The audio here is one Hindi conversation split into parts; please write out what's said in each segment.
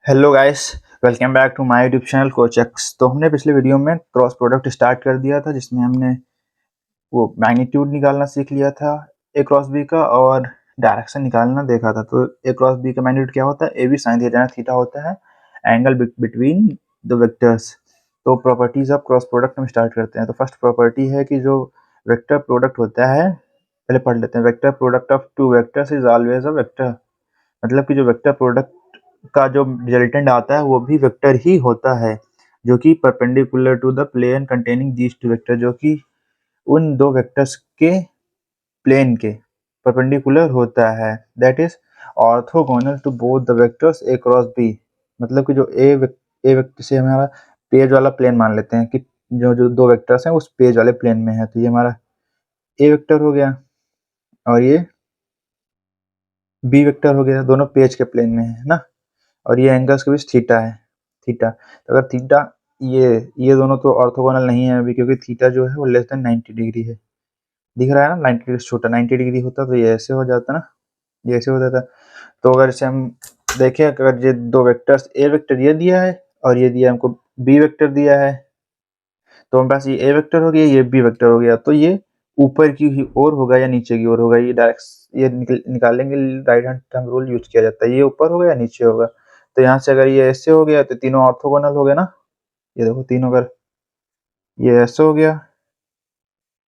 Hello guys, welcome back to my YouTube channel कोचेक्स। तो हमने पिछले वीडियो में क्रॉस प्रोडक्ट स्टार्ट कर दिया था, जिसमें हमने वो मैग्नीट्यूड निकालना सीख लिया था ए क्रॉस बी का, और डायरेक्शन निकालना देखा था। तो ए क्रॉस बी का मैग्नीट्यूड क्या होता है? A B sine theta theta होता है एंगल बिटवीन द वेक्टर्स। तो प्रॉपर्टीज ऑफ क्रॉस प्रोडक्ट हम स्टार्ट करते हैं। तो फर्स्ट प्रॉपर्टी है कि जो वेक्टर प्रोडक्ट होता है, पहले पढ़ लेते हैं। Vector product of two vectors is always a vector. मतलब कि जो वेक्टर प्रोडक्ट का जो रिजल्टेंट आता है वो भी वेक्टर ही होता है, जो कि perpendicular to the plane containing these two vector, जो कि उन दो वेक्टर्स के प्लेन के परपेंडिकुलर होता है। That is orthogonal to both the vectors A cross B. मतलब कि जो ए वेक्टर से हमारा पेज वाला प्लेन मान लेते हैं कि जो जो दो वेक्टर्स हैं उस पेज वाले प्लेन में है। तो ये हमारा ए वेक्टर हो गया और ये बी वेक्टर हो गया, दोनों पेज के प्लेन में है ना। और ये एंगल्स के बीच थीटा है, थीटा। तो अगर थीटा ये दोनों तो ऑर्थोगोनल नहीं है अभी, क्योंकि थीटा जो है वो लेस देन 90 डिग्री है। दिख रहा है ना, 90 डिग्री छोटा, 90 डिग्री होता तो ये ऐसे हो जाता ना, ये ऐसे हो जाता। तो अगर इसे हम देखें, अगर ये दो वेक्टर्स ए वेक्टर ये दिया है और ये दिया हमको बी वेक्टर दिया है, तो हमारे पास ये ए वेक्टर हो गया, ये बी वेक्टर हो गया। तो ये ऊपर की ओर होगा या नीचे की ओर होगा, ये डायरेक्ट ये निकालेंगे। Right hand thumb rule use किया जाता है, ये ऊपर होगा या नीचे होगा। तो यहाँ से अगर ये ऐसे हो गया तो तीनों ऑर्थोगोनल हो गए ना। ये देखो तीनों, अगर ये ऐसे हो गया,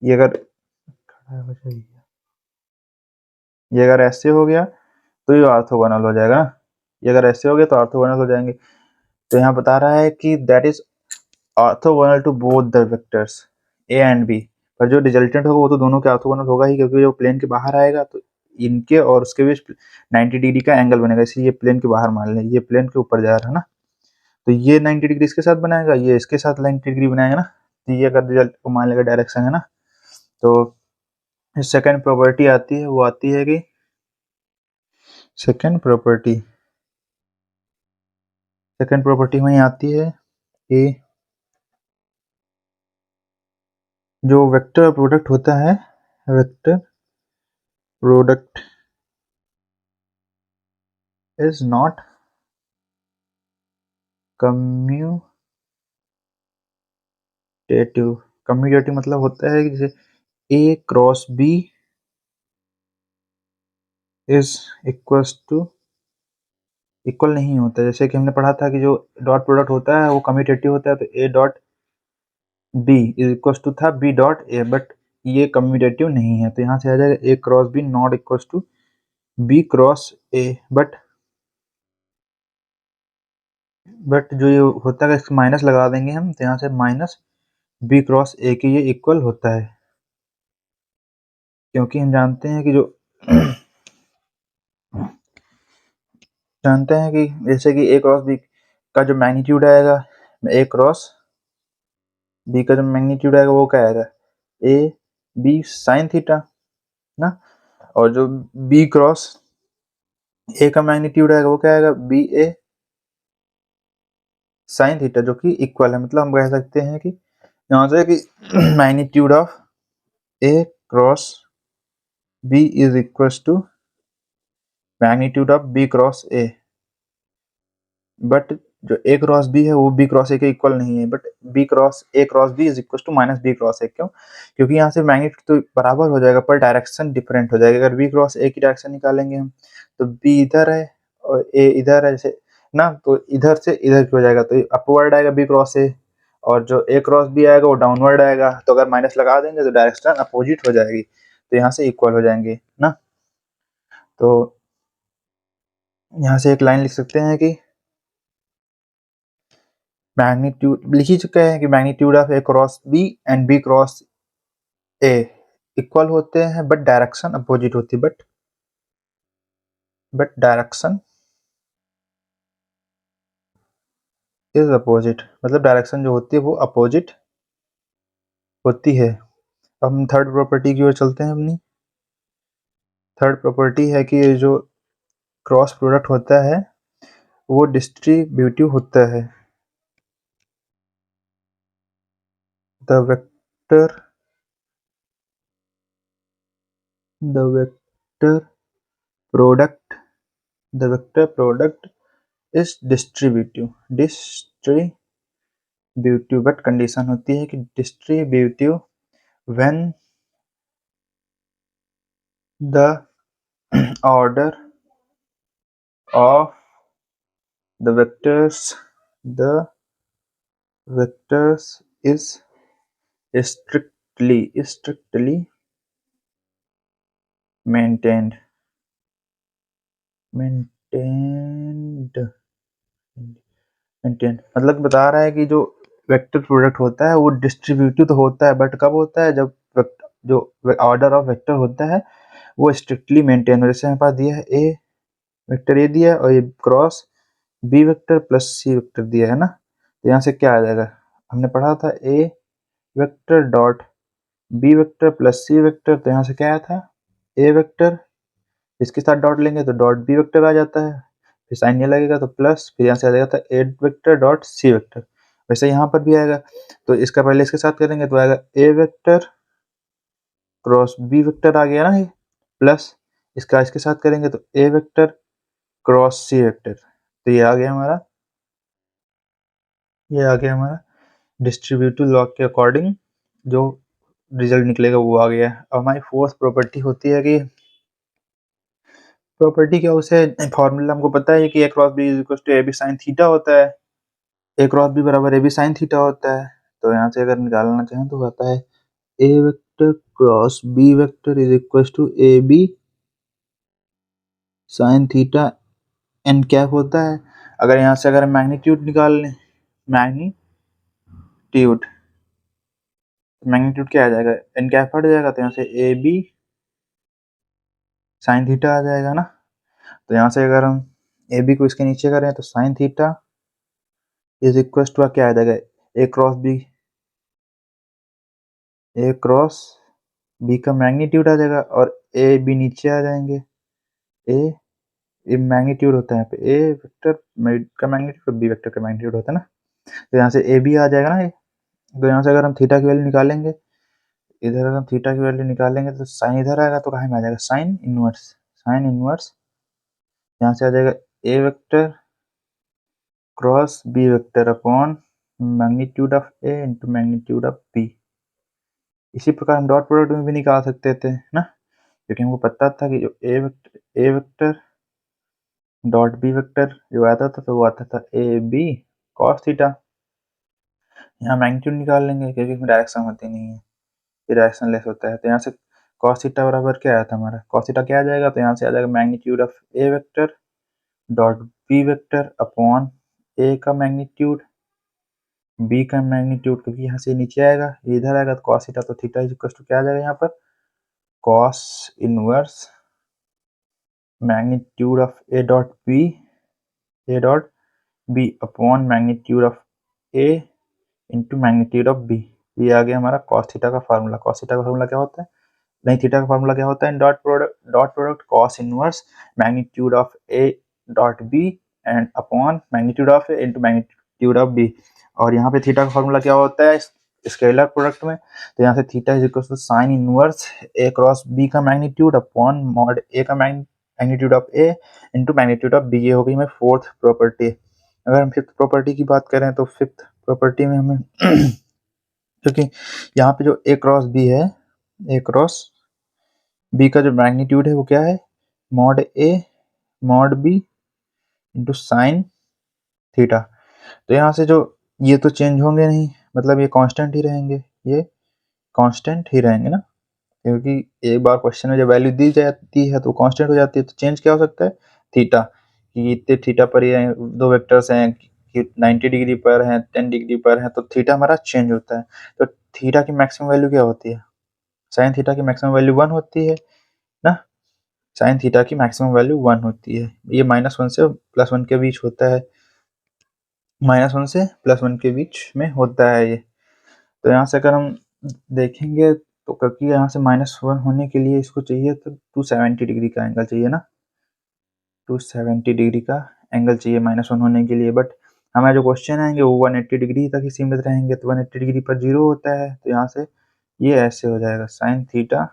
ये अगर ये अगर ऐसे हो गया तो ये ऑर्थोगोनल हो जाएगा ना। ये अगर ऐसे हो गया तो ऑर्थोगोनल हो जाएंगे। तो यहाँ बता रहा है कि that is orthogonal to both the vectors A and B. पर जो रिजल्टेंट होगा वो तो दोनों के ऑर्थोगोनल होगा ही, क्योंकि जो प्लेन के बाहर आएगा तो इनके और उसके बीच 90 डिग्री का एंगल बनेगा। इसलिए ये प्लेन के बाहर मान लें, ये प्लेन के ऊपर जा रहा है ना, तो ये 90 डिग्री इसके साथ बनाएगा, ये इसके साथ 90 डिग्री बनाएगा ना। तो ये अगर रिजल्ट को मान लेगा डायरेक्शन है ना। तो सेकंड प्रॉपर्टी आती है, वो आती है कि सेकंड प्रॉपर्टी में आती है कि जो वेक्टर प्रोडक्ट होता है, vector product is not commutative. Commutative मतलब होता है कि जैसे A cross B is equals to, equal नहीं होता। जैसे कि हमने पढ़ा था कि जो डॉट प्रोडक्ट होता है वो कम्यूटेटिव होता है। तो A dot B is equals to था बी डॉट ए, बट ये कम्यूटेटिव नहीं है। तो यहाँ से आ जाएगा A cross B not equals to B cross A. But जो ये होता है इसको माइनस लगा देंगे हम, तो यहाँ से माइनस बी क्रॉस ए के ये इक्वल होता है, क्योंकि हम जानते हैं कि जो जानते हैं कि जैसे कि ए क्रॉस बी का जो मैग्नीट्यूड आएगा, ए क्रॉस बी का जो मैग्नीट्यूड आएगा वो क्या आएगा, ए बी साइन थीटा ना। और जो बी क्रॉस ए का मैग्नीट्यूड आएगा वो क्या आएगा, बी ए साइन थीटा, जो कि इक्वल है। मतलब हम कह सकते हैं कि यहाँ से कि magnitude of A cross B is equal to magnitude of B cross A. But जो ए क्रॉस बी है वो बी क्रॉस ए के इक्वल नहीं है, but B cross B is equal to minus B cross A. क्यों? क्योंकि यहाँ से मैग्नीट्यूड तो बराबर हो जाएगा पर डायरेक्शन डिफरेंट हो जाएगा। अगर बी क्रॉस ए की डायरेक्शन निकालेंगे हम, तो बी इधर है और ए इधर है जैसे ना, तो इधर से इधर की हो जाएगा, तो अपवर्ड आएगा बी क्रॉस ए, और जो ए क्रॉस बी आएगा वो डाउनवर्ड आएगा। तो अगर माइनस लगा देंगे तो डायरेक्शन अपोजिट हो जाएगी, तो यहाँ से इक्वल हो जाएंगे ना। तो यहाँ से एक लाइन लिख सकते हैं कि मैग्नीट्यूड लिख ही चुके हैं कि magnitude of A cross B and B cross A equal होते हैं, बट डायरेक्शन अपोजिट होती है। बट डायरेक्शन इज अपोजिट, मतलब डायरेक्शन जो होती है वो अपोजिट होती है। अब हम थर्ड प्रॉपर्टी की ओर चलते हैं अपनी। थर्ड प्रॉपर्टी है कि ये जो क्रॉस प्रोडक्ट होता है वो डिस्ट्रीब्यूटिव होता है। The vector the vector product the vector product is distributive but condition होती है कि distributive when the order of the vectors is strictly maintained मतलब बता रहा है कि जो वेक्टर प्रोडक्ट होता है वो डिस्ट्रीब्यूटिव तो होता है, बट कब होता है, जब जो ऑर्डर ऑफ वेक्टर होता है वो स्ट्रिक्टली मेंटेन हो। जैसे हमारे पास दिया है ए वेक्टर, ए दिया है और ये cross B vector plus C vector दिया है ना, तो यहाँ से क्या आ जाएगा, हमने पढ़ा था A vector dot B vector plus C vector, तो यहाँ से क्या आया था ए वेक्टर, इसके साथ डॉट लेंगे तो डॉट बी वेक्टर आ जाता है, फिर साइन ये लगेगा तो प्लस, फिर यहाँ से आ जाएगा था A vector dot C vector. वैसे यहाँ पर भी आएगा, तो इसका पहले इसके साथ करेंगे तो आएगा ए वेक्टर क्रॉस बी वेक्टर आ गया ना ये, प्लस इसका इसके साथ करेंगे तो ए वेक्टर क्रॉस सी वेक्टर, तो ये आ गया हमारा डिस्ट्रीब्यूटिव लॉ के अकॉर्डिंग जो रिजल्ट निकलेगा वो आ गया। अब हमारी फोर्थ प्रॉपर्टी होती है कि प्रॉपर्टी क्या, उसे फॉर्मूला हमको पता है कि A cross B is equal to A B sine theta होता है, ए क्रॉस बी बराबर ए बी साइन थीटा होता है। तो यहाँ से अगर निकालना चाहें तो आता है A vector cross B vector is equal to A B sine theta N cap होता है। अगर यहाँ से अगर मैग्नीट्यूड निकाल लें, मैग्नीट्यूड क्या आ जाएगा, एन कैप हट जाएगा तो यहाँ से ए बी साइन थीटा आ जाएगा ना। तो यहाँ से अगर हम ए बी को इसके नीचे करें तो sine theta is equal to क्या आ जाएगा, ए क्रॉस बी का मैग्नीट्यूड आ जाएगा और ए बी नीचे आ जाएंगे, ए मैग्नीट्यूड होता है यहाँ पे ए वेक्टर का मैग्नीट्यूड और बी वेक्टर का मैग्नीट्यूड होता है ना, तो यहाँ से ए बी आ जाएगा ना। तो यहाँ से अगर हम थीटा की वैल्यू निकालेंगे, इधर अगर हम थीटा की वैल्यू निकालेंगे तो साइन इधर आएगा तो कहाँ में आ जाएगा साइन इनवर्स, यहाँ से आ जाएगा a vector cross B vector upon magnitude of A into magnitude of b. इसी प्रकार हम डॉट प्रोडक्ट में भी निकाल सकते थे ना, क्योंकि हमको पता था कि जो ए वेक्टर डॉट बी वेक्टर जो आता था तो वो आता था ए बी कॉस थीटा। यहाँ मैग्नीट्यूड निकाल लेंगे क्योंकि इसमें डायरेक्शन होती नहीं है, ये डायरेक्शन लेस होता है। तो यहाँ से कॉस थीटा बराबर क्या आया था हमारा, कॉस थीटा क्या आ जाएगा, तो यहाँ से आ जाएगा magnitude of a vector dot B vector upon a का मैग्नीट्यूड बी का मैग्नीट्यूड, क्योंकि यहाँ से नीचे आएगा ये इधर आएगा तो कॉस थीटा, तो थीटा इज इक्वल टू क्या आ जाएगा यहाँ पर cos inverse magnitude of A dot B upon magnitude of A into magnitude of B. ये आ गया हमारा कॉस थीटा का फार्मूला। कॉस थीटा का फार्मूला क्या होता है, नहीं थीटा का फार्मूला क्या होता है, dot product cos inverse magnitude of A dot B and upon magnitude of A into magnitude of B. और यहाँ पे थीटा का फार्मूला क्या होता है स्केलर प्रोडक्ट में, तो यहाँ से theta is equal to sine inverse A cross B का मैग्नीट्यूड अपॉन मॉड ए का magnitude of A into magnitude of B. ये हो गई हमारी फोर्थ प्रॉपर्टी। अगर हम फिफ्थ प्रॉपर्टी की बात करें तो फिफ्थ प्रॉपर्टी में हमें क्योंकि यहाँ पे जो ए क्रॉस बी है, ए क्रॉस बी का जो मैग्नीट्यूड है वो क्या है mod a mod b into sine theta. तो यहाँ से जो ये तो चेंज होंगे नहीं, मतलब ये कांस्टेंट ही रहेंगे, ये कांस्टेंट ही रहेंगे ना, क्योंकि एक बार क्वेश्चन में जब वैल्यू दी जाती है तो कांस्टेंट हो जाती है। तो चेंज क्या हो सकता है थीटा, कि इतने थीटा पर ये दो वेक्टर्स हैं कि 90 डिग्री पर हैं 10 डिग्री पर हैं, तो थीटा हमारा चेंज होता है। तो थीटा की मैक्सिमम वैल्यू क्या होती है, साइन थीटा की मैक्सिमम वैल्यू 1 होती है ना, साइन थीटा की मैक्सिमम वैल्यू 1 होती है। ये -1 से +1 के बीच होता है, -1 से +1 के बीच में होता है ये। तो यहाँ से अगर हम देखेंगे तो क्योंकि यहाँ से -1 होने के लिए इसको चाहिए तो 270 डिग्री का एंगल चाहिए ना, 270 डिग्री का एंगल चाहिए -1 होने के लिए। बट हमारे जो क्वेश्चन आएंगे वो 180 डिग्री तक ही सीमित रहेंगे, तो 180 डिग्री पर 0 होता है। तो यहाँ से ये ऐसे हो जाएगा साइन थीटा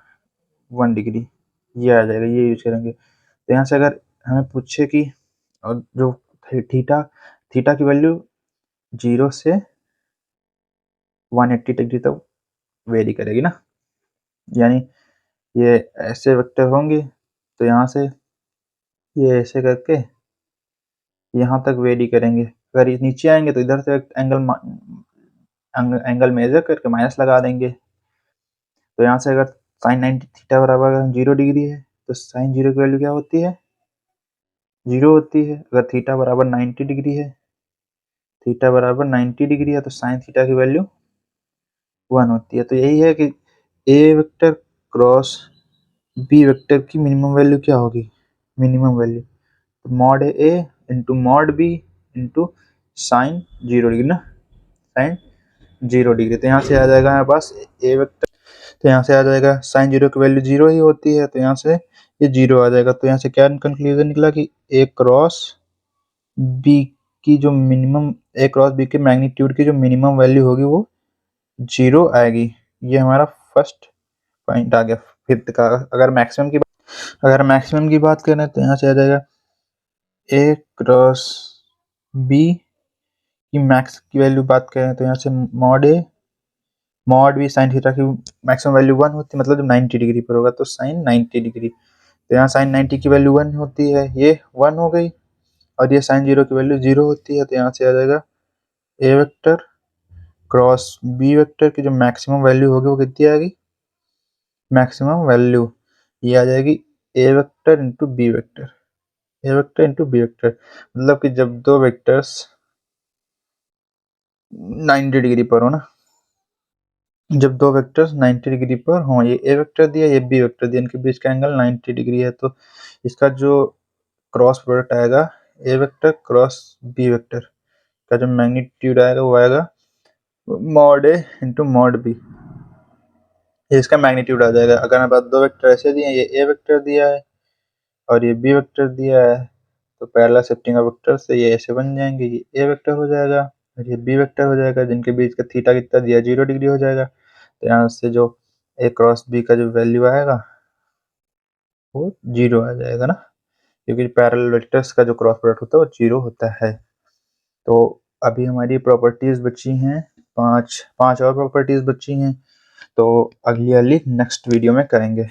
1 डिग्री, ये आ जाएगा, ये यूज करेंगे। तो यहाँ से अगर हमें पूछे कि और जो थीटा की वैल्यू 0 से 180 डिग्री तक वेरी करेगी ना, यानी ये ऐसे वेक्टर होंगे तो यहाँ से ये ऐसे करके यहाँ तक वेरी करेंगे। अगर ये नीचे आएंगे तो इधर से एंगल मेजर करके माइनस लगा देंगे। तो यहाँ से अगर साइन 90 थीटा बराबर 0 डिग्री है तो साइन 0 की वैल्यू क्या होती है, 0 होती है। अगर थीटा बराबर 90 डिग्री है, थीटा बराबर 90 डिग्री है तो साइन थीटा की वैल्यू 1 होती है। तो यही है कि a vector cross B vector की मिनिमम वैल्यू क्या होगी, minimum value mod a into mod b into sine 0 degree ना, साइन 0 डिग्री। तो यहाँ से आ जाएगा हमारे पास ए वेक्टर, तो यहाँ से आ जाएगा साइन 0 की वैल्यू 0 ही होती है, तो यहाँ से ये 0 आ जाएगा। तो यहाँ से क्या कंक्लूजन निकला कि ए क्रॉस बी की जो मिनिमम, ए क्रॉस बी के मैग्नीट्यूड की जो मिनिमम वैल्यू होगी वो 0 आएगी। ये हमारा फर्स्ट पॉइंट आ गया फिफ्थ का। अगर मैक्सिमम की बात करें तो यहाँ से आ जाएगा ए क्रॉस बी की मैक्स की वैल्यू बात करें तो यहाँ से mod a mod B sine theta की मैक्सिमम वैल्यू 1 होती है, मतलब जब 90 डिग्री पर होगा तो साइन 90 डिग्री। तो यहाँ साइन 90 की वैल्यू 1 होती है, ये 1 हो गई, और ये साइन 0 की वैल्यू 0 होती है। तो यहाँ से आ जाएगा a vector cross B vector की जो मैक्सिमम वैल्यू होगी वो कितनी आएगी, मैक्सिमम वैल्यू ये आ जाएगी ए वेक्टर इंटू बी वेक्टर, ए वेक्टर इंटू बी वेक्टर। मतलब कि जब दो वेक्टर्स 90 डिग्री पर हो ना, जब दो वेक्टर्स 90 डिग्री पर हों, ये ए वेक्टर दिया, ये बी वेक्टर दिया, इनके बीच का एंगल 90 डिग्री है, तो इसका जो क्रॉस प्रोडक्ट आएगा ए वेक्टर क्रॉस बी वेक्टर का जो मैग्नीट्यूड आएगा वो आएगा mod a into mod B, ये इसका मैग्नीट्यूड आ जाएगा। अगर हमारे पास दो वेक्टर ऐसे दिए, ये ए वेक्टर दिया है और ये बी वेक्टर दिया है, तो पैरेलल शिफ्टिंग ऑफ वेक्टर से ये ऐसे बन जाएंगे, ये ए वेक्टर हो जाएगा और ये बी वेक्टर हो जाएगा, जिनके बीच का थीटा कितना दिया 0 डिग्री हो जाएगा। तो यहाँ से जो ए क्रॉस बी का जो वैल्यू आएगा वो 0 आ जाएगा ना, क्योंकि पैरेलल वेक्टर्स का जो क्रॉस प्रोडक्ट होता है वो 0 होता है। तो अभी हमारी प्रॉपर्टीज बची हैं पांच और प्रॉपर्टीज बची हैं, तो अगली नेक्स्ट वीडियो में करेंगे।